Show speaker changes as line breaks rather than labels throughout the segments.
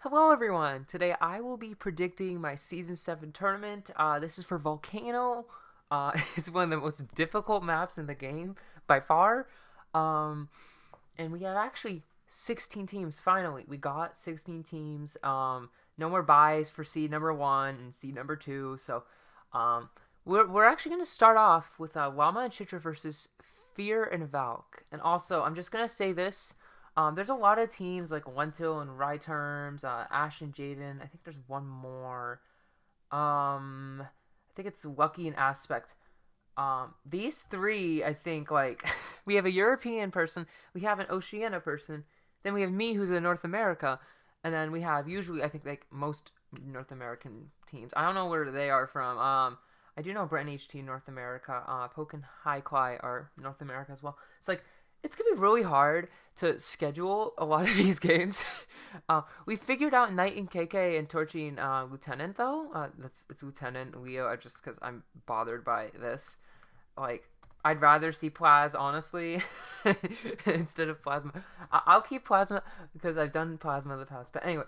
Hello, everyone. Today I will be predicting my Season 7 tournament. This is for Volcano. It's one of the most difficult maps in the game by far. Um, and we have actually 16 teams, finally. We got 16 teams. No more buys for seed number 1 and seed number 2. So um, we're actually going to start off with Llama and Chitra versus Fear and Valk. And also, I'm just going to say this. There's a lot of teams like Lentil and Rye Terms, Ash and Jaden. I think there's one more. I think it's Lucky and Aspect. These three, I think, like we have a European person, we have an Oceania person, then we have me who's in North America, and then we have usually I think like most North American teams. I don't know where they are from. I do know Brent HT North America, Poke and High Kwai are North America as well. It's like it's gonna be really hard to schedule a lot of these games. We figured out Knight and KK and Torchy and Lieutenant though. It's Lieutenant Leo. Just because I'm bothered by this, like I'd rather see Plaz honestly instead of Plasma. I'll keep Plasma because I've done Plasma in the past. But anyway,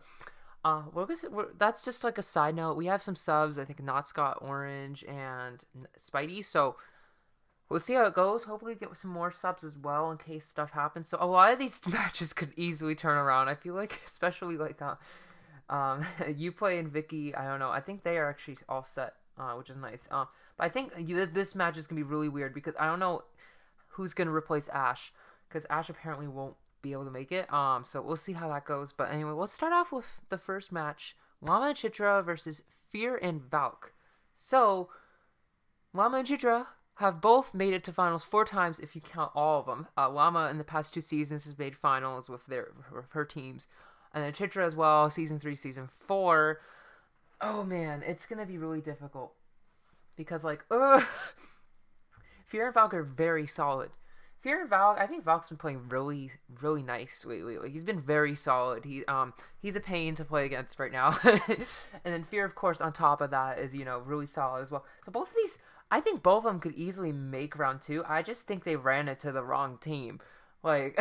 that's just like a side note. We have some subs. I think Not Scott Orange and Spidey. So we'll see how it goes. Hopefully, get some more subs as well in case stuff happens. So a lot of these matches could easily turn around. I feel like, especially like you play and Vicky. I don't know. I think they are actually all set, which is nice. But I think this match is gonna be really weird because I don't know who's gonna replace Ash because Ash apparently won't be able to make it. So we'll see how that goes. But anyway, let's start off with the first match: Llama and Chitra versus Fear and Valk. So Llama and Chitra have both made it to finals 4 times if you count all of them. Llama in the past 2 seasons has made finals with her teams, and then Chitra as well. Season 3, season 4. Oh man, it's gonna be really difficult because Fear and Valk are very solid. Fear and Valk, I think Valk's been playing really, really nice lately. Like he's been very solid. He's a pain to play against right now. And then Fear, of course, on top of that is really solid as well. So both of these, I think both of them could easily make round 2. I just think they ran it to the wrong team. Like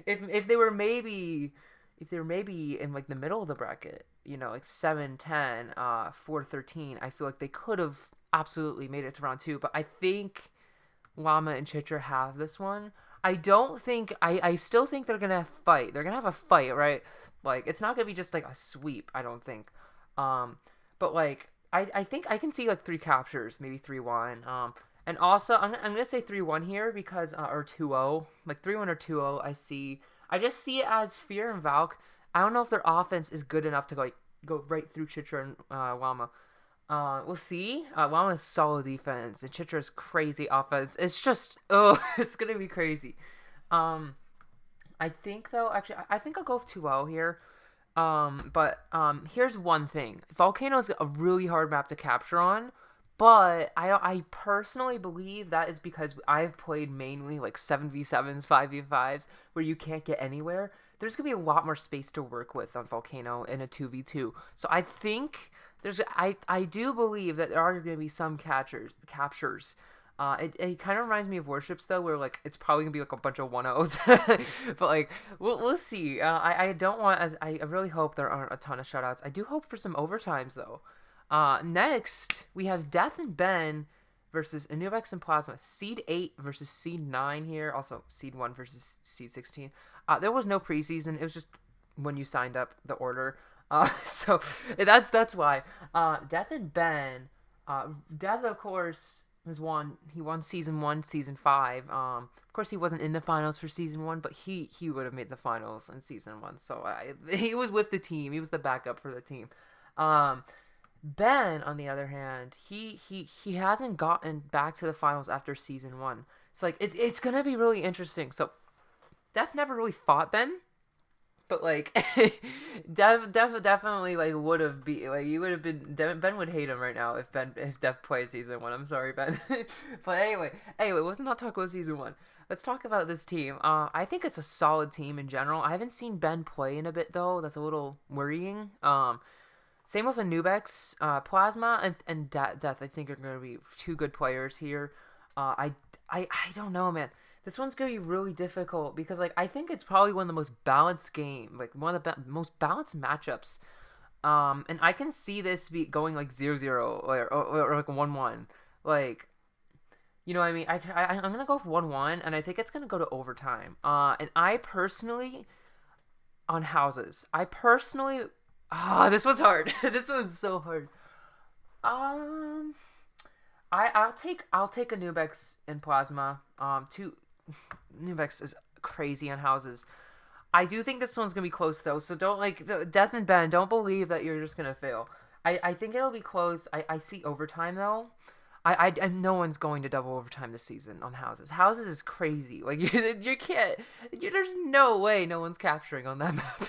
if they were maybe in like the middle of the bracket, like 7, 10, 4, 13, I feel like they could have absolutely made it to round 2. But I think Llama and Chitra have this one. I still think they're gonna fight. They're gonna have a fight, right? Like it's not gonna be just like a sweep, I don't think. But like I think I can see like 3 captures, maybe 3-1. And also I'm gonna say 3-1 here because or 2-0. Like 3-1 or 2-0, I just see it as Fear and Valk. I don't know if their offense is good enough to go right through Chitra and Llama. We'll see. Llama's solid defense and Chitra's crazy offense. It's just, it's gonna be crazy. I think though, actually, I think I'll go with 2-0 here. But here's one thing: Volcano's a really hard map to capture on. But I personally believe that is because I've played mainly like 7v7s, 5v5s, where you can't get anywhere. There's gonna be a lot more space to work with on Volcano in a 2v2. So I think I do believe that there are going to be some captures. It kind of reminds me of Warships though, where like it's probably gonna be like a bunch of 1-0s, but like we'll see. I don't want as I really hope there aren't a ton of shutouts. I do hope for some overtimes though. Next we have Death and Ben versus Anubex and Plasma. Seed 8 versus Seed 9 here. Also Seed 1 versus Seed 16. There was no preseason. It was just when you signed up the order. So that's why. Death and Ben. Death, of course, he won season 1, season 5. Of course, he wasn't in the finals for season 1, but he would have made the finals in season 1. So he was with the team. He was the backup for the team. Ben, on the other hand, he hasn't gotten back to the finals after season 1. It's like it's gonna be really interesting. So Death never really fought Ben. But like, definitely like would have be like you would have been Ben would hate him right now if Def played season 1. I'm sorry, Ben. But anyway, let's not talk about season 1. Let's talk about this team. I think it's a solid team in general. I haven't seen Ben play in a bit though. That's a little worrying. Same with Anubex, Plasma and Death. I think are going to be 2 good players here. I don't know, man. This one's gonna be really difficult because like I think it's probably one of the most balanced like one of the most balanced matchups. And I can see this be going like 0-0 or like 1-1. Like, you know what I mean? I'm gonna go for 1-1, and I think it's gonna go to overtime. And I personally on houses. I personally, this one's hard. This one's so hard. Um, I'll take a Nubex in plasma. Two Nubex is crazy on houses. I do think this one's gonna be close though, so don't Death and Ben. Don't believe that you're just gonna fail. I think it'll be close. I see overtime though. And no one's going to double overtime this season on houses. Houses is crazy. Like you can't. There's no way no one's capturing on that map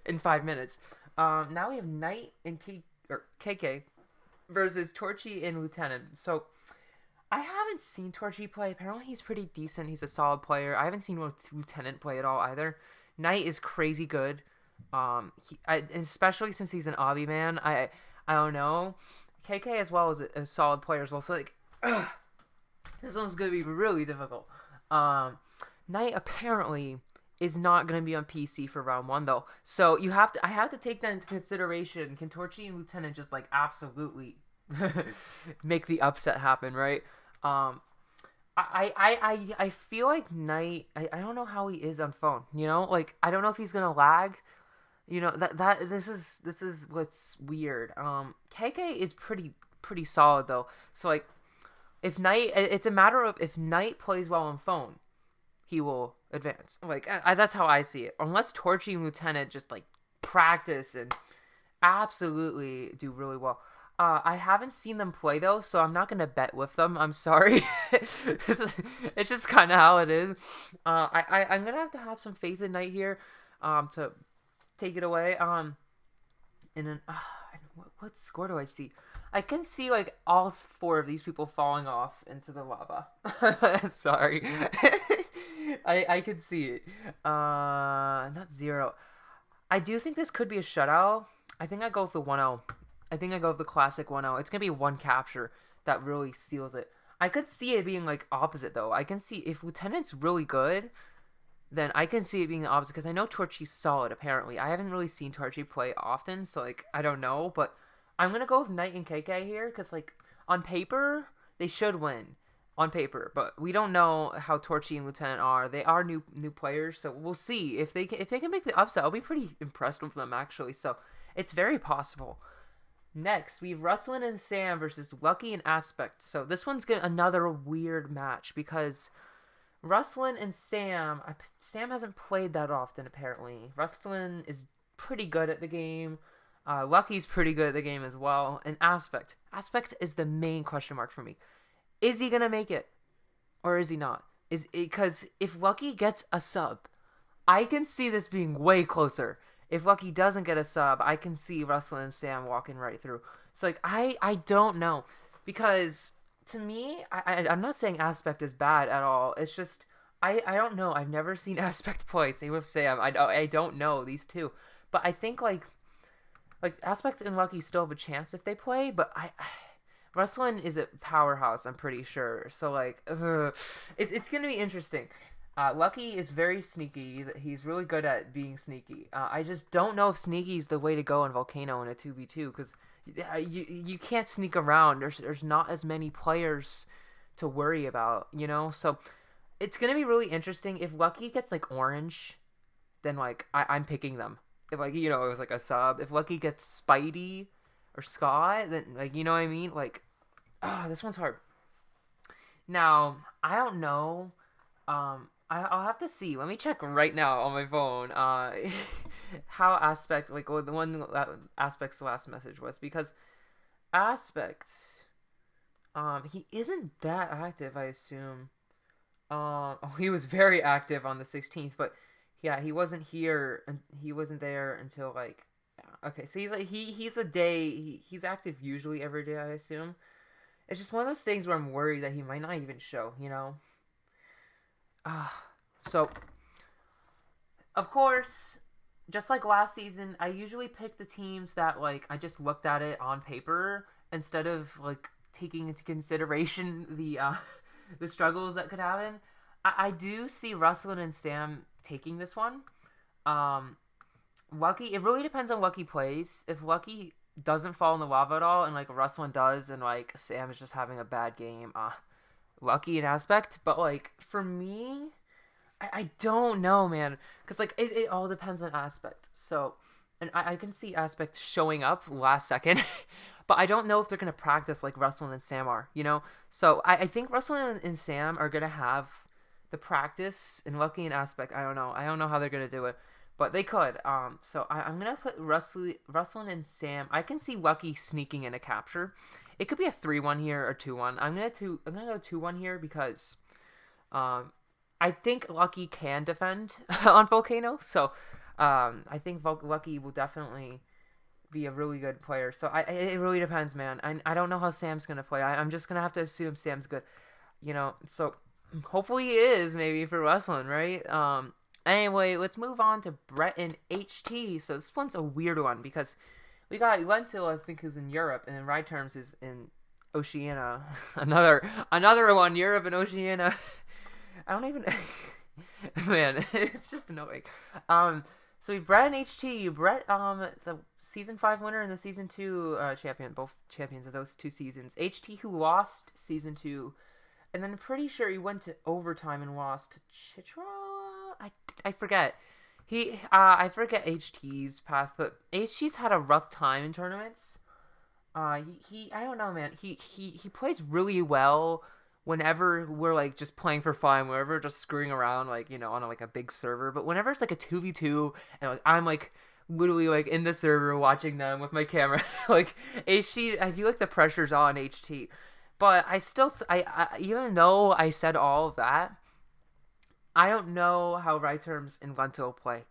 in 5 minutes. Now we have Knight and KK versus Torchy and Lieutenant. So I haven't seen Torchy play. Apparently he's pretty decent. He's a solid player. I haven't seen Lieutenant play at all either. Knight is crazy good. Especially since he's an obby man. I don't know. KK as well as a solid player as well. So like, this one's gonna be really difficult. Knight apparently is not gonna be on PC for round 1 though. So I have to take that into consideration. Can Torchy and Lieutenant just like absolutely make the upset happen, right? I feel like Knight. I don't know how he is on phone. You know, like I don't know if he's gonna lag. You know that this is what's weird. KK is pretty solid though. So like, if Knight, it's a matter of if Knight plays well on phone, he will advance. Like that's how I see it. Unless Torchy and Lieutenant just like practice and absolutely do really well. I haven't seen them play though, so I'm not gonna bet with them. I'm sorry. It's just kind of how it is. I'm gonna have some faith in Knight here. To take it away. And then what score do I see? I can see like all 4 of these people falling off into the lava. Sorry. I can see it. Not 0. I do think this could be a shutout. I think I go with the 1-0. I think I go with the classic 1-0. It's gonna be one capture that really seals it. I could see it being like opposite though. I can see if Lieutenant's really good, then I can see it being the opposite because I know Torchy's solid apparently. I haven't really seen Torchy play often, so like I don't know, but I'm gonna go with Knight and KK here because like on paper they should win on paper, but we don't know how Torchy and Lieutenant are. They are new players, so we'll see if they can make the upset. I'll be pretty impressed with them actually. So it's very possible. Next, we have Rustlin and Sam versus Lucky and Aspect. So this one's another weird match because Rustlin and Sam hasn't played that often apparently. Rustlin is pretty good at the game. Lucky's pretty good at the game as well. And Aspect is the main question mark for me. Is he gonna make it, or is he not? Because if Lucky gets a sub, I can see this being way closer. If Lucky doesn't get a sub, I can see Rustlin and Sam walking right through. So like I don't know, because to me, I'm not saying Aspect is bad at all. It's just I don't know. I've never seen Aspect play. Same with Sam. I don't know these two, but I think like Aspect and Lucky still have a chance if they play. But Rustlin is a powerhouse. I'm pretty sure. So like, it's gonna be interesting. Lucky is very sneaky. He's really good at being sneaky. I just don't know if sneaky is the way to go in Volcano in a 2v2 because you can't sneak around. There's not as many players to worry about, you know? So it's going to be really interesting. If Lucky gets like orange, then like I'm picking them. If like, you know, it was like a sub. If Lucky gets Spidey or Scott, then like, you know what I mean? Like, this one's hard. Now, I don't know. I'll have to see. Let me check right now on my phone. How Aspect, like the one Aspect's last message was, because Aspect, he isn't that active, I assume. He was very active on the 16th, but yeah, he wasn't here and he wasn't there until like, yeah. Okay, so he's like he's a day. He's active usually every day, I assume. It's just one of those things where I'm worried that he might not even show, you know. So, of course, just like last season, I usually pick the teams that, like, I just looked at it on paper instead of, like, taking into consideration the struggles that could happen. I do see Russell and Sam taking this one. Um, Lucky, it really depends on Lucky plays. If Lucky doesn't fall in the lava at all, and like Russell does, and like Sam is just having a bad game, Lucky in aspect. But like for me, I don't know, man, because like it all depends on aspect. So, and I can see aspect showing up last second. But I don't know if they're gonna practice like Russell and Sam are, you know. So I think Russell and Sam are gonna have the practice and Lucky and aspect. I don't know. I don't know how they're gonna do it, but they could. So I'm gonna put Russell and Sam. I can see Lucky sneaking in a capture. It could be a 3-1 here or 2-1. I'm gonna go 2-1 here because um I think Lucky can defend on Volcano. So I think Lucky will definitely be a really good player. So it really depends, man. I don't know how Sam's gonna play. I'm just gonna have to assume Sam's good, you know. So hopefully he is, maybe for wrestling, right? Anyway, let's move on to Brett and HT. So this one's a weird one because we got Lentil, I think, who's in Europe, and then Ride Terms who's in Oceania. another one, Europe and Oceania. I don't even man, it's just annoying. So we Brett and HT. Brett, the season 5 winner and the season 2 champion, both champions of those 2 seasons. HT, who lost season 2, and then I'm pretty sure he went to overtime and lost to Chitra. I forget. I forget HT's path, but HT's had a rough time in tournaments. I don't know, man. He plays really well whenever we're like just playing for fun, whenever we're just screwing around, like, you know, on like a big server. But whenever it's like a 2v2 and like I'm like literally like in the server watching them with my camera, like HT, I feel like the pressure's on HT. But I still, I even though I said all of that, I don't know how Right Terms and Lentil play.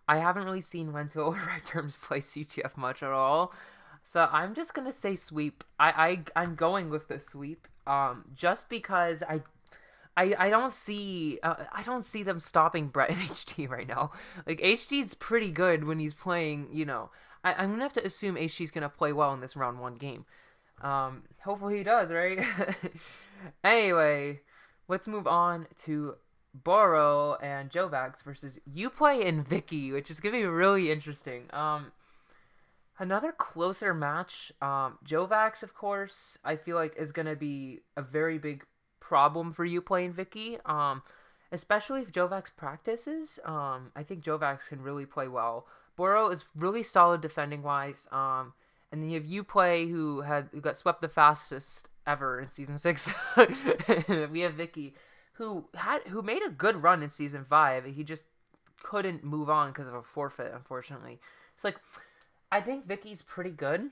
I haven't really seen Lentil or Right Terms play CTF much at all. So I'm just gonna say sweep. I'm going with the sweep. Just because I don't see them stopping Brett and HT right now. Like HT's pretty good when he's playing. You know, I'm gonna have to assume HT's gonna play well in this round 1 game. Hopefully he does, right? Anyway, let's move on to Boro and Jovax versus Uplay and Vicky, which is gonna be really interesting. Another closer match. Jovax, of course, I feel like is gonna be a very big problem for Uplay and Vicky. Especially if Jovax practices. I think Jovax can really play well. Boro is really solid defending wise. And then you have Uplay who got swept the fastest ever in season 6. We have Vicky who made a good run in season 5. He just couldn't move on because of a forfeit, unfortunately. It's like I think Vicky's pretty good,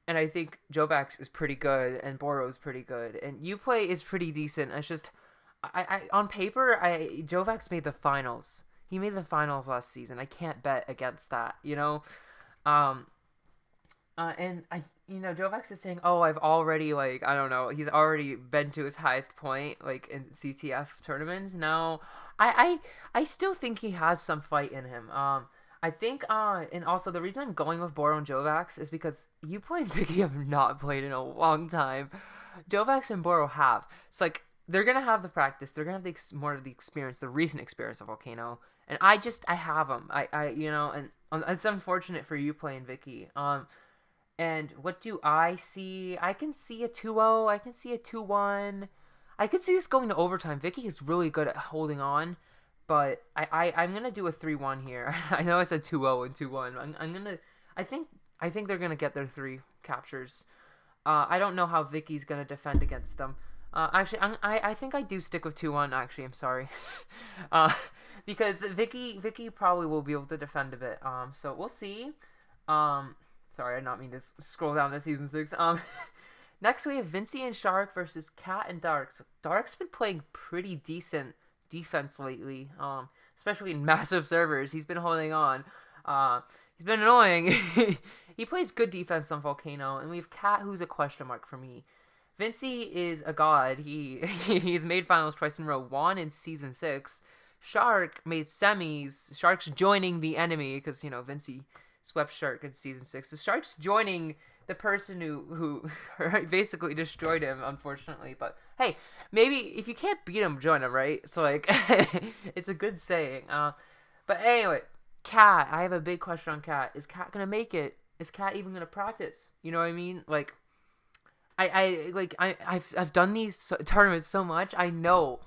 and I think Jovax is pretty good, and Boro's pretty good, and Uplay is pretty decent. It's just I on paper, Jovax made the finals. He made the finals last season. I can't bet against that, you know. And Jovax is saying, "Oh, I've already like I don't know. He's already been to his highest point like in CTF tournaments." No, I still think he has some fight in him. I think and also the reason I'm going with Boro and Jovax is because Uplay and Vicky have not played in a long time. Jovax and Boro have. It's like they're gonna have the practice. They're gonna have more of the experience, the recent experience of Volcano. And I have them. And it's unfortunate for Uplay and Vicky. And what do I see? I can see a 2-0. I can see a 2-1. I could see this going to overtime. Vicky is really good at holding on, but I'm gonna do a 3-1 here. I know I said 2-0 and 2-1. I think they're gonna get their 3 captures. I don't know how Vicky's gonna defend against them. Actually, I think I do stick with 2-1. Actually, I'm sorry, because Vicky probably will be able to defend a bit. So we'll see. Sorry, I did not mean to scroll down to season 6. Next we have Vinci and Shark versus Cat and Dark. So Dark's been playing pretty decent defense lately, especially in massive servers. He's been holding on. He's been annoying. He plays good defense on Volcano, and we have Cat, who's a question mark for me. Vinci is a god. He's made finals twice in a row. Won in season 6. Shark made semis. Shark's joining the enemy because Vinci swept Shark in season 6. So Shark's joining the person who basically destroyed him, unfortunately. But hey, maybe if you can't beat him, join him, right? So like, it's a good saying. But anyway, Cat. I have a big question on Cat. Is Cat gonna make it? Is Cat even gonna practice? You know what I mean? Like, I've done these tournaments so much. I know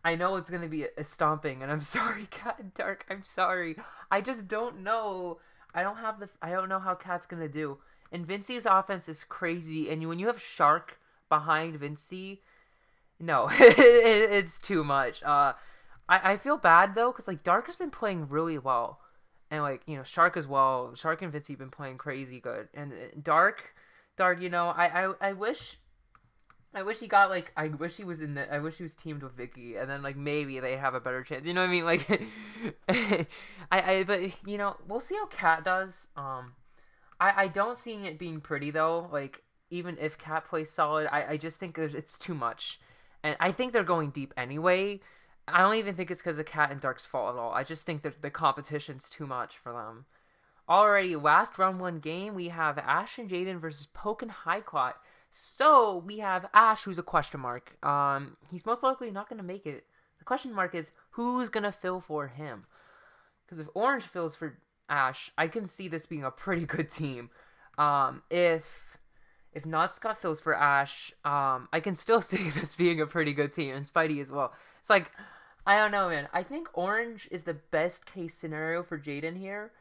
it's gonna be a stomping, and I'm sorry, Cat and Dark. I'm sorry. I just don't know. I don't know how Cat's gonna do. And Vinci's offense is crazy, and when you have Shark behind Vinci, no, it's too much. I feel bad though, cause like Dark has been playing really well, and like Shark as well. Shark and Vinci have been playing crazy good, and Dark. I wish he got like. I wish he was in the. I wish he was teamed with Vicky, and then like maybe they have a better chance. You know what I mean? Like, but we'll see how Cat does. I don't see it being pretty though. Like even if Cat plays solid, I just think it's too much, and I think they're going deep anyway. I don't even think it's because of Cat and Dark's fault at all. I just think that the competition's too much for them. Alrighty, last round one game, we have Ash and Jaden versus Poke and Highclot. So we have Ash, who's a question mark. He's most likely not going to make it. The question mark is who's going to fill for him. Because if Orange fills for Ash, I can see this being a pretty good team. If Not Scott fills for Ash, I can still see this being a pretty good team, and Spidey as well. It's like, I don't know, man. I think Orange is the best case scenario for Jaden here.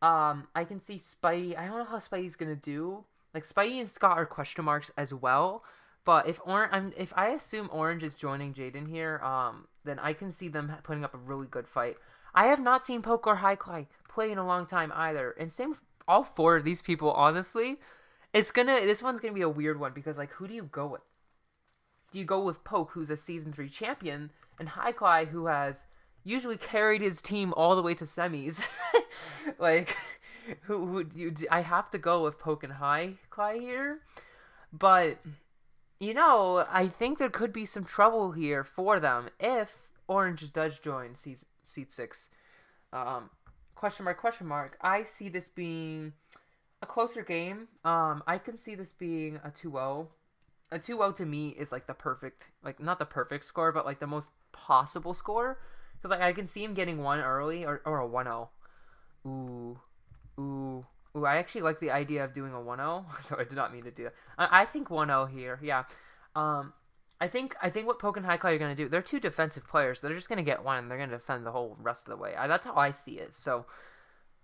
I can see Spidey. I don't know how Spidey's gonna do. Like Spidey and Scott are question marks as well. But if I assume Orange is joining Jaden here, then I can see them putting up a really good fight. I have not seen Poke or Highclay play in a long time either, and same with all four of these people. Honestly, this one's gonna be a weird one because like, who do you go with? Do you go with Poke, who's a season 3 champion, and Highclay, who has usually carried his team all the way to semis? Like, I have to go with Poke and Highclay here, but I think there could be some trouble here for them if Orange does join seat 6. Question mark. I see this being a closer game. I can see this being a 2-0. A 2-0 to me is like the perfect, like not the perfect score, but like the most possible score. Because like I can see him getting one early or a 1-0. Ooh. I actually like the idea of doing a 1-0. So I did not mean to do that. I think 1-0 here. Yeah. I think what Poke and Highclay are going to do, they're two defensive players. They're just going to get one and they're going to defend the whole rest of the way. That's how I see it. So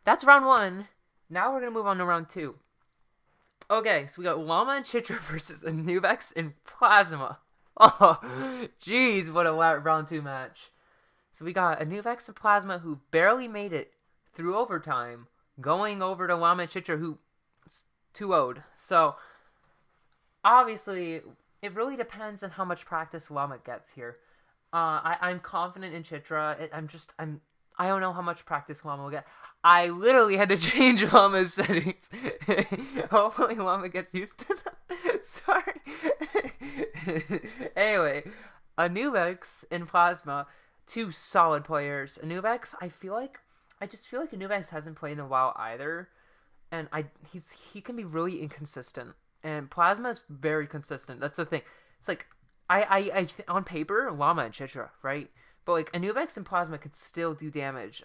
that's round 1. Now we're going to move on to round 2. Okay, so we got Llama and Chitra versus Anubex and Plasma. Oh, jeez, what a round 2 match. So we got Anubex and Plasma, who barely made it through overtime, going over to Llama and Chitra, who 2-0'd. So, obviously, it really depends on how much practice Llama gets here. I'm confident in Chitra. I don't know how much practice Llama will get. I literally had to change Llama's settings. Hopefully Llama gets used to them. Sorry. Anyway, Anubex and Plasma, two solid players. Anubex, I just feel like Anubex hasn't played in a while either. And he can be really inconsistent. And Plasma is very consistent. That's the thing. It's like, I on paper, Llama and Chitra, right? But like Anubex and Plasma could still do damage.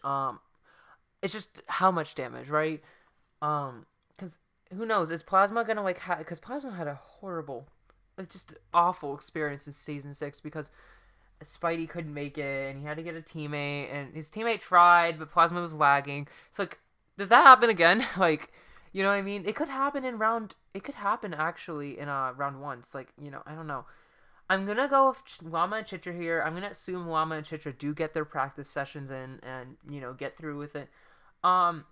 It's just how much damage, right? Because who knows? Is Plasma gonna like? Because Plasma had a horrible, just awful experience in season 6 because Spidey couldn't make it and he had to get a teammate and his teammate tried, but Plasma was lagging. So like, does that happen again? Like, you know what I mean? It could happen It could happen actually in round 1. It's like, I don't know. I'm going to go with Llama and Chitra here. I'm going to assume Llama and Chitra do get their practice sessions in and, get through with it. And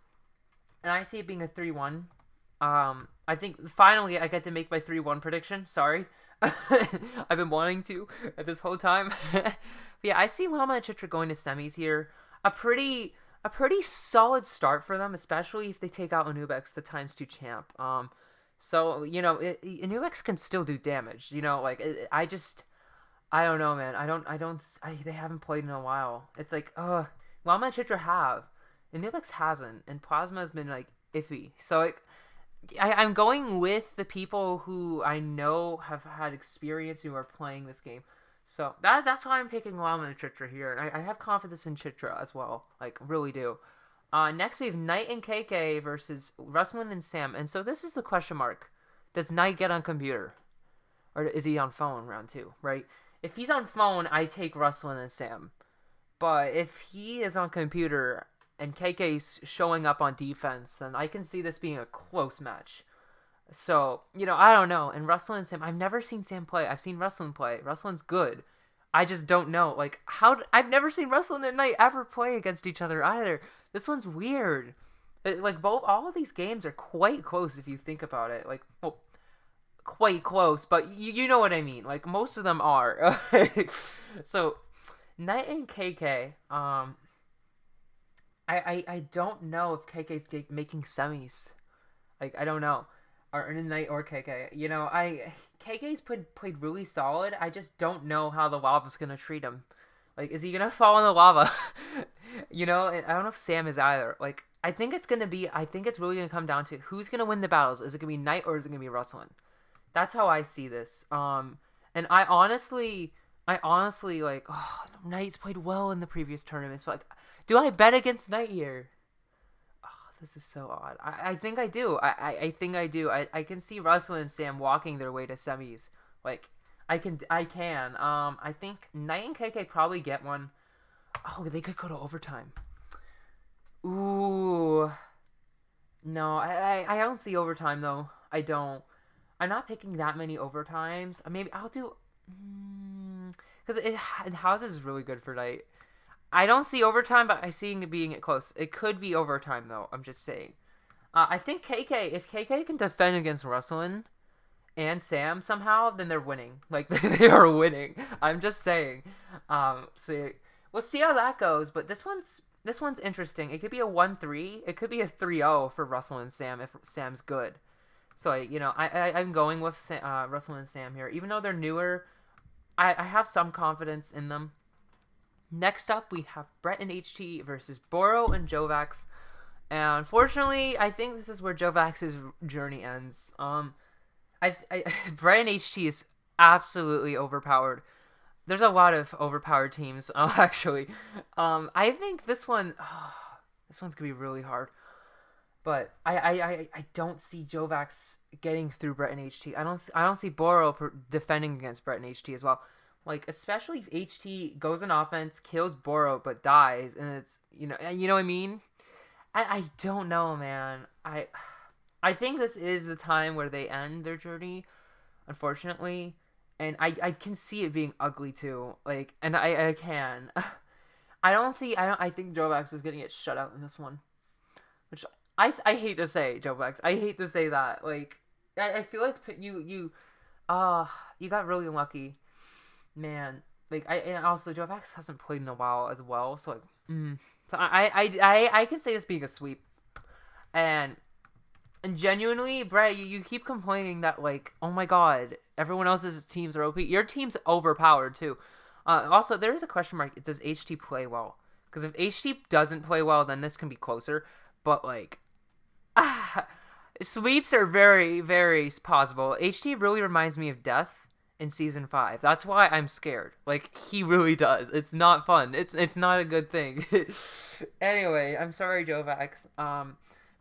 I see it being a 3-1. I think finally I get to make my 3-1 prediction. Sorry. I've been wanting to this whole time. But yeah, I see Llama and Chitra going to semis here. A pretty solid start for them, especially if they take out Anubex, the ×2 champ. So, Anubex can still do damage, like, I don't know, man. They haven't played in a while. It's like, Llama and Chitra have. Anubex hasn't, and Plasma has been, like, iffy. So, like, I'm going with the people who I know have had experience who are playing this game. So that's why I'm picking Llama and Chitra here. And I have confidence in Chitra as well. Like, really do. Next, we have Knight and KK versus Rustlin and Sam. And so this is the question mark. Does Knight get on computer? Or is he on phone round 2, right? If he's on phone, I take Rustlin and Sam. But if he is on computer and KK's showing up on defense, then I can see this being a close match. So, I don't know. And Rustlin and Sam, I've never seen Sam play. I've seen Rustlin play. Rustlin's good. I just don't know. Like, I've never seen Rustlin and Knight ever play against each other either. This one's weird. All of these games are quite close if you think about it. Like, well, quite close, but you know what I mean. Like, most of them are. So, Knight and KK, I don't know if KK's making semis. Like, I don't know. Or Knight or KK. KK's played really solid. I just don't know how the lava's gonna treat him. Like, is he gonna fall in the lava? And I don't know if Sam is either. Like, I think it's really gonna come down to who's gonna win the battles. Is it gonna be Knight or is it gonna be Rustlin? That's how I see this. And I honestly like, Knight's played well in the previous tournaments, but like, do I bet against Knight here? This is so odd. I think I do. I think I do. I can see Russell and Sam walking their way to semis. Like, I can. I think Knight and KK probably get one. Oh, they could go to overtime. Ooh. No, I don't see overtime, though. I don't. I'm not picking that many overtimes. Maybe I'll do... Because House is really good for Knight. I don't see overtime, but I see it being close. It could be overtime, though. I'm just saying. I think if KK can defend against Rustlin and Sam somehow, then they're winning. Like, they are winning. I'm just saying. So we'll see how that goes. But this one's interesting. It could be a 1-3. It could be a 3-0 for Rustlin and Sam if Sam's good. So, I'm going with Rustlin and Sam here. Even though they're newer, I have some confidence in them. Next up, we have Brett and HT versus Boro and Jovax. And unfortunately, I think this is where Jovax's journey ends. Brett and HT is absolutely overpowered. There's a lot of overpowered teams, actually. I think this one's gonna be really hard. But I don't see Jovax getting through Brett and HT. I don't see Boro defending against Brett and HT as well. Like, especially if HT goes on offense, kills Boro, but dies, and it's, you know what I mean? I don't know, man. I think this is the time where they end their journey, unfortunately, and I can see it being ugly, too. Like, and I can. I think Jovax is going to get shut out in this one, which I hate to say, Jovax. I hate to say that. Like, I feel like you got really unlucky. Man, like, and also Jovax hasn't played in a while as well, so like, so I can say this being a sweep, and genuinely, Brett, you keep complaining that, like, oh my god, everyone else's teams are OP. Your team's overpowered too. Also, there is a question mark. Does HT play well? Because if HT doesn't play well, then this can be closer. But like, sweeps are very, very possible. HT really reminds me of Death in season 5. That's why I'm scared. Like, he really does. It's not fun. It's not a good thing. Anyway, I'm sorry, Jovax.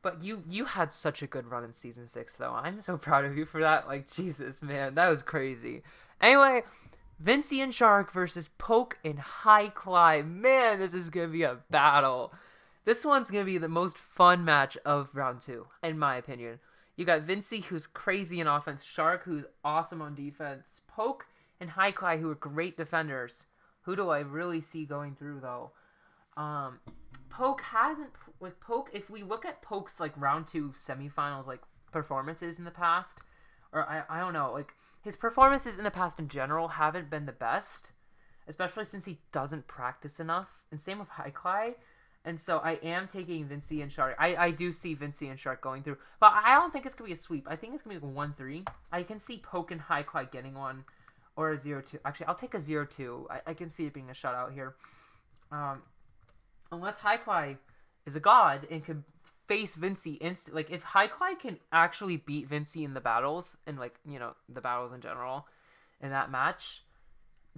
But you had such a good run in season 6, though. I'm so proud of you for that. Like, Jesus, man, that was crazy. Anyway, Vinci and Shark versus Poke and High Climb. Man, this is gonna be a battle. This one's gonna be the most fun match of round 2, in my opinion. You got Vinci, who's crazy in offense, Shark, who's awesome on defense, Poke and High Climb, who are great defenders. Who do I really see going through, though? Poke hasn't... Like, Poke, if we look at Poke's, like, round 2 semifinals, like, performances in the past, or I don't know, like, his performances in the past in general haven't been the best, especially since he doesn't practice enough, and same with High Climb. And so I am taking Vinci and Shark. I do see Vinci and Shark going through. But I don't think it's going to be a sweep. I think it's going to be a 1-3. I can see Poke and High Climb getting one. Or a 0-2. Actually, I'll take a 0-2. I can see it being a shutout here. Unless High Climb is a god and could face Vinci like if Haikai can actually beat Vinci in the battles and like the battles in general in that match,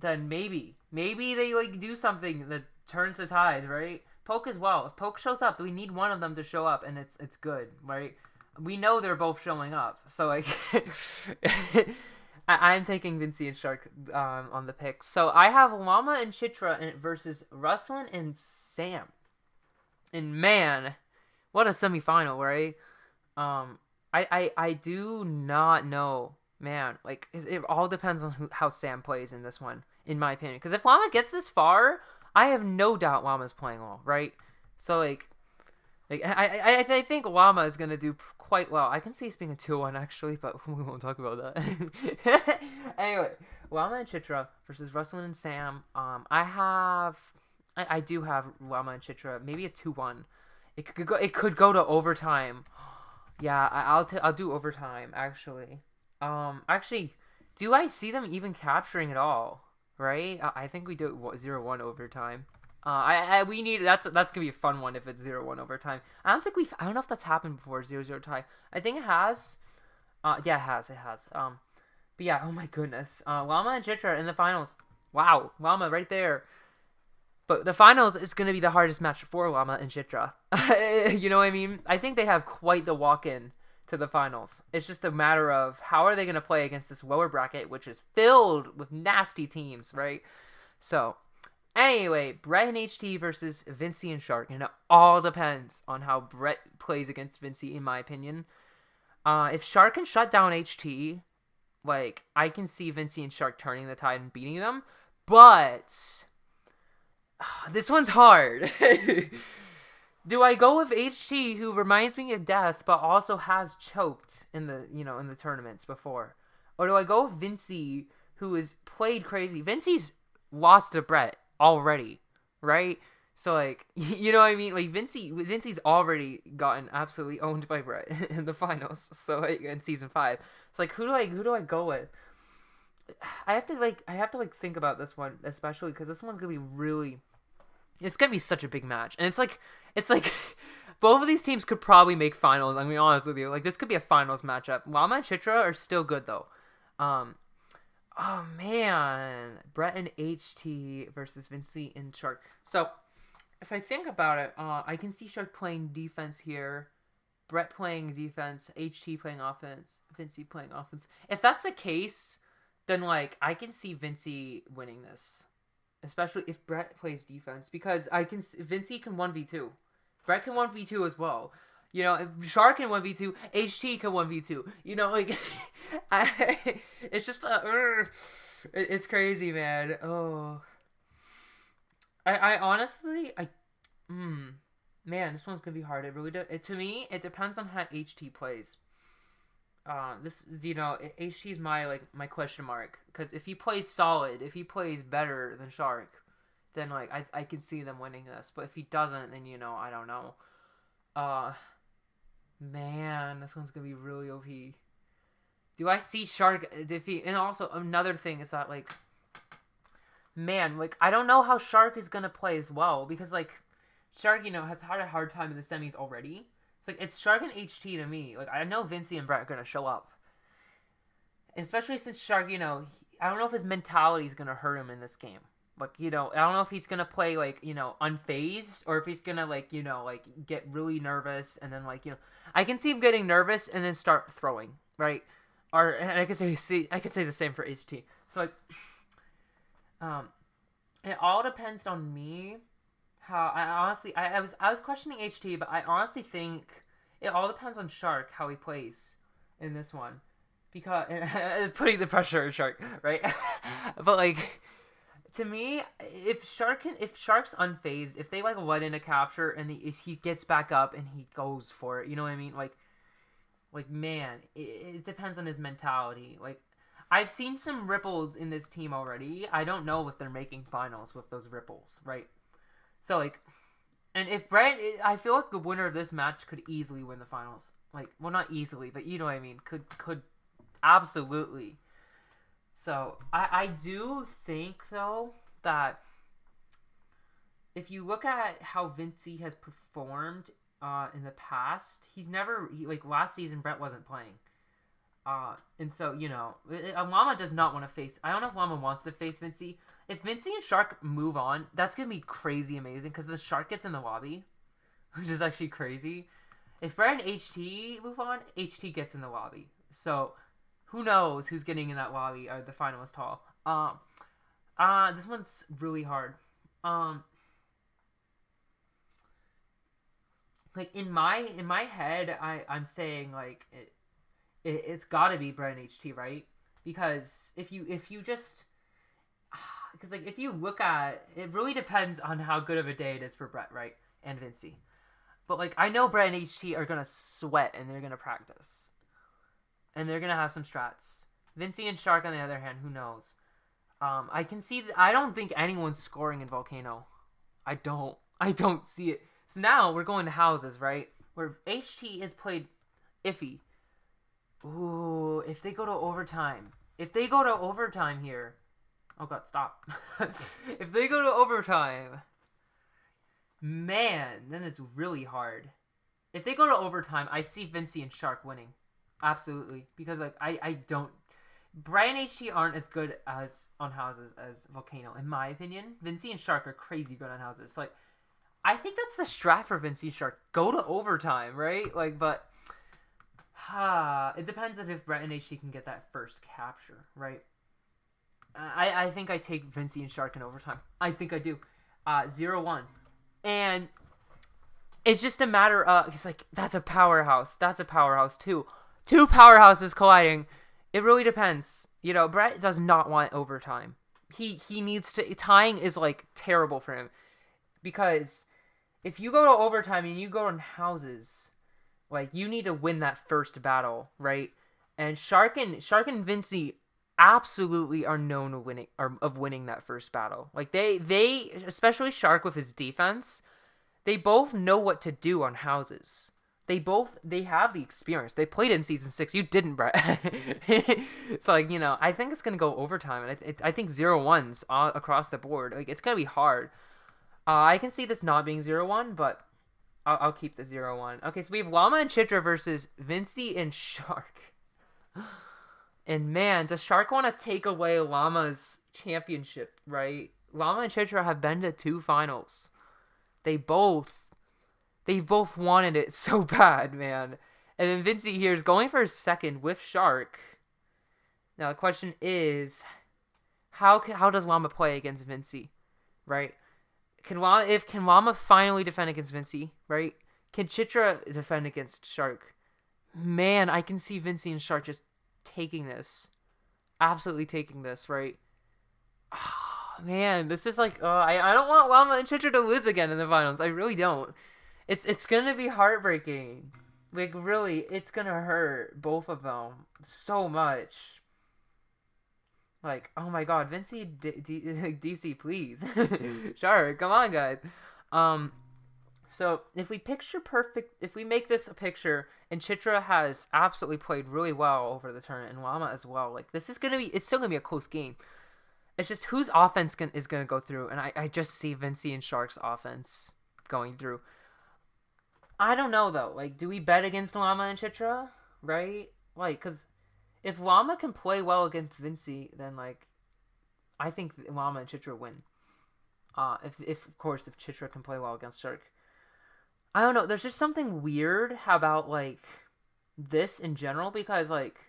then maybe they like do something that turns the tides, right? Poke as well. If Poke shows up, we need one of them to show up, and it's good, right? We know they're both showing up, so like I'm taking Vinci and Shark on the pick. So I have Llama and Chitra versus Ruslan and Sam. And man, what a semifinal, right? I do not know, man. Like it all depends on how Sam plays in this one, in my opinion. Because if Llama gets this far, I have no doubt Llama's playing well, right? So like I think Llama is gonna do quite well. I can see this being a 2-1 actually, but we won't talk about that. Anyway, Llama and Chitra versus Ruslan and Sam. I do have Llama and Chitra. Maybe a 2-1. It could go to overtime. Yeah, I'll do overtime actually. Actually, do I see them even capturing it all? Right? I think we do 0-1 overtime. We need that's gonna be a fun one if it's 0-1 overtime. I don't know if that's happened before 0-0 tie. I think it has. Yeah, it has. But yeah, oh my goodness. Llama and Chitra in the finals. Wow, Llama right there. But the finals is gonna be the hardest match for Llama and Chitra. You know what I mean? I think they have quite the walk-in to the finals. It's just a matter of how are they gonna play against this lower bracket, which is filled with nasty teams, right? So. Anyway, Brett and HT versus Vinci and Shark, and it all depends on how Brett plays against Vinci, in my opinion. If Shark can shut down HT, like, I can see Vinci and Shark turning the tide and beating them, but this one's hard. Do I go with HT, who reminds me of Death, but also has choked in the tournaments before? Or do I go with Vinci, who has played crazy? Vinci's lost to Brett already, right? So like, you know what I mean? Like Vinci's already gotten absolutely owned by Brett in the finals. So like in season 5, it's like who do I go with? I have to think about this one, especially because this one's gonna be it's gonna be such a big match, and it's like both of these teams could probably make finals. I'm gonna be honest with you, like this could be a finals matchup. Llama and Chitra are still good though. Oh man, Brett and HT versus Vinci and Shark. So, if I think about it, I can see Shark playing defense here, Brett playing defense, HT playing offense, Vinci playing offense. If that's the case, then like I can see Vinci winning this, especially if Brett plays defense, because Vinci can 1v2, Brett can 1v2 as well. You know, if Shark can 1v2, HT can 1v2. You know, like, it's just it's crazy, man. Oh, I honestly, man, this one's gonna be hard. It really to me, it depends on how HT plays. HT is my question mark, because if he plays solid, if he plays better than Shark, then like I can see them winning this. But if he doesn't, then I don't know. Man, this one's gonna be really OP. Do I see Shark defeat? And also another thing is that like, man, like I don't know how Shark is gonna play as well, because like Shark, has had a hard time in the semis already. It's like it's Shark and HT to me. Like I know Vinci and Brett are gonna show up, especially since Shark, I don't know if his mentality is gonna hurt him in this game. Like, I don't know if he's gonna play like, unfazed, or if he's gonna like, get really nervous and then like, I can see him getting nervous and then start throwing, right? And I could say the same for HT. So like, it all depends on me. How I was questioning HT, but I honestly think it all depends on Shark, how he plays in this one, because it's putting the pressure on Shark, right? But like, to me, if Shark's unfazed, if they like let in a capture and he gets back up and he goes for it, you know what I mean? Like man, it depends on his mentality. Like I've seen some ripples in this team already. I don't know if they're making finals with those ripples, right? So like, and if Brett, I feel like the winner of this match could easily win the finals. Like, well, not easily, but you know what I mean. Could absolutely. So, I do think, though, that if you look at how Vinci has performed in the past. Like last season Brett wasn't playing. And so, Llama does not want to face. I don't know if Llama wants to face Vinci. If Vinci and Shark move on, that's gonna be crazy amazing because the Shark gets in the lobby, which is actually crazy. If Brett and HT move on, HT gets in the lobby. So, who knows who's getting in that lobby or the finalist hall? This one's really hard. Like in my head, I'm saying like it's got to be Brett and HT, right? Because if you just because like if you look at it, really depends on how good of a day it is for Brett, right, and Vinci. But like I know Brett and HT are gonna sweat and they're gonna practice, and they're gonna have some strats. Vinci and Shark, on the other hand, who knows? I can see that. I don't think anyone's scoring in Volcano. I don't see it. So now we're going to houses, right? Where HT has played iffy. Ooh, if they go to overtime. If they go to overtime here. Oh god, stop. If they go to overtime. Man, then it's really hard. If they go to overtime, I see Vinci and Shark winning. Absolutely. Because like I don't Brian and HT aren't as good as on houses as Volcano, in my opinion. Vinci and Shark are crazy good on houses. Like, I think that's the strat for Vinci and Shark. Go to overtime, right? Like, but it depends on if Brett and HT can get that first capture, right? I think I take Vinci and Shark in overtime. I think I do. 0-1. And it's just a matter of, it's like, that's a powerhouse. That's a powerhouse, too. Two powerhouses colliding. It really depends. Brett does not want overtime. He needs to... Tying is, like, terrible for him. Because if you go to overtime and you go in houses, like, you need to win that first battle, right? And Shark and Vinci absolutely are known of winning that first battle. Like, they especially Shark with his defense, they both know what to do on houses. They have the experience. They played in season 6. You didn't, Brett. It's like, I think it's going to go overtime. And I think 0-1s across the board. Like, it's going to be hard. I can see this not being 0-1, but I'll keep the 0-1. Okay, so we have Llama and Chitra versus Vinci and Shark. And man, does Shark want to take away Llama's championship, right? Llama and Chitra have been to 2 finals. They've both wanted it so bad, man. And then Vinci here is going for a second with Shark. Now the question is, how does Llama play against Vinci, right? Can Llama finally defend against Vinci, right? Can Chitra defend against Shark? Man, I can see Vinci and Shark just taking this, absolutely taking this, right? Oh, man, this is like, I don't want Llama and Chitra to lose again in the finals. I really don't. It's gonna be heartbreaking. Like, really, it's gonna hurt both of them so much. Like, oh my god, Vinci, DC, please. Sure, come on, guys. So, if we make this a picture, and Chitra has absolutely played really well over the turn, and Llama as well, like, it's still gonna be a close game. It's just whose offense is gonna go through, and I just see Vinci and Shark's offense going through. I don't know, though. Like, do we bet against Llama and Chitra? Right? Like, because if Llama can play well against Vinci, then, like, I think Llama and Chitra win. If Chitra can play well against Shark. I don't know. There's just something weird about, like, this in general, because, like,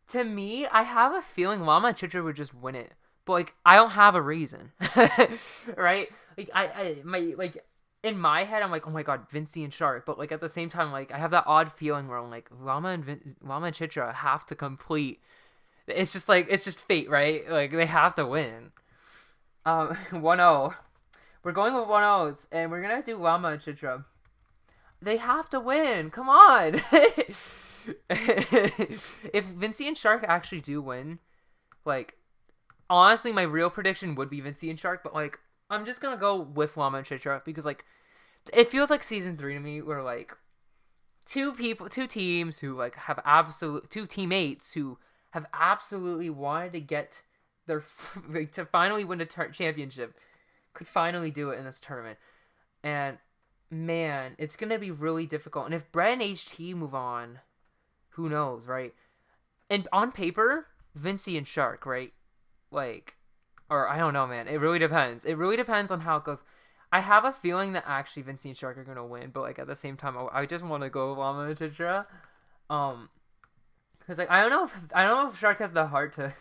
to me, I have a feeling Llama and Chitra would just win it. But, like, I don't have a reason. Right? Like, in my head, I'm like, oh my god, Vinci and Shark. But, like, at the same time, like, I have that odd feeling where I'm like, Llama and Chitra have to complete. It's just fate, right? Like, they have to win. 1-0. We're going with 1-0s, and we're gonna do Llama and Chitra. They have to win. Come on. If Vinci and Shark actually do win, like, honestly, my real prediction would be Vinci and Shark, but, like, I'm just gonna go with Llama and Chitra because, like, it feels like season 3 to me, where, like, two teams who, like, have two teammates who have absolutely wanted to get their to finally win a championship could finally do it in this tournament. And man, it's gonna be really difficult. And if Brett and HT move on, who knows, right? And on paper, Vinci and Shark, right? Like, or I don't know, man. It really depends. It really depends on how it goes. I have a feeling that actually Vinci and Shark are gonna win, but like at the same time, I just want to go with Llama and Chitra. Um, because like I don't know if Shark has the heart to.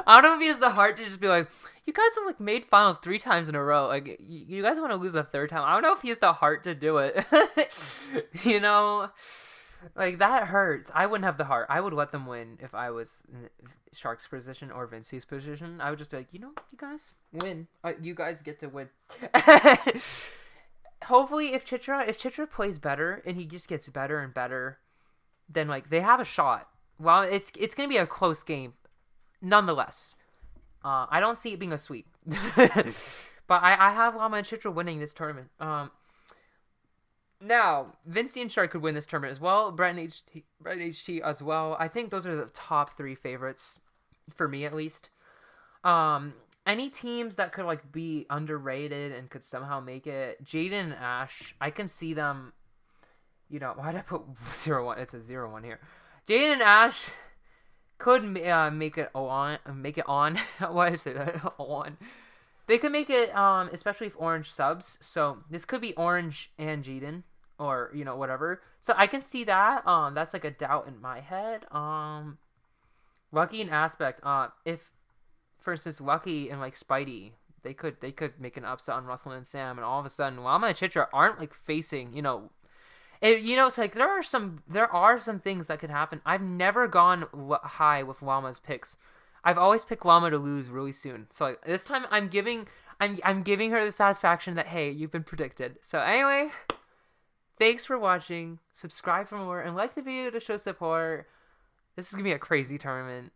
I don't know if he has the heart to just be like, you guys have like made finals 3 times in a row. Like you guys want to lose the third time. I don't know if he has the heart to do it. you know, like that hurts. I wouldn't have the heart. I would let them win if I was in Shark's position or Vinci's position. I would just be like, you guys win. You guys get to win. Hopefully, if Chitra plays better and he just gets better and better, then like they have a shot. Well, it's gonna be a close game, nonetheless. I don't see it being a sweep, but I have Llama and Chitra winning this tournament. Now Vinci and Shark could win this tournament as well. Brett and HT as well. I think those are the top 3 favorites for me, at least. Any teams that could like be underrated and could somehow make it, Jaden and Ash, I can see them. Why did I put 0-1? It's a 0-1 here. Jaden and Ash could make it on. Why is it on? They could make it, especially if Orange subs. So this could be Orange and Jaden, or whatever. So I can see that. That's like a doubt in my head. Lucky and Aspect. If, for instance, Lucky and like Spidey, they could make an upset on Russell and Sam, and all of a sudden Llama and Chitra aren't like facing it's like there are some things that could happen. I've never gone high with Llama's picks. I've always picked Llama to lose really soon. So like this time I'm giving her the satisfaction that hey, you've been predicted. So anyway, thanks for watching. Subscribe for more and like the video to show support. This is gonna be a crazy tournament.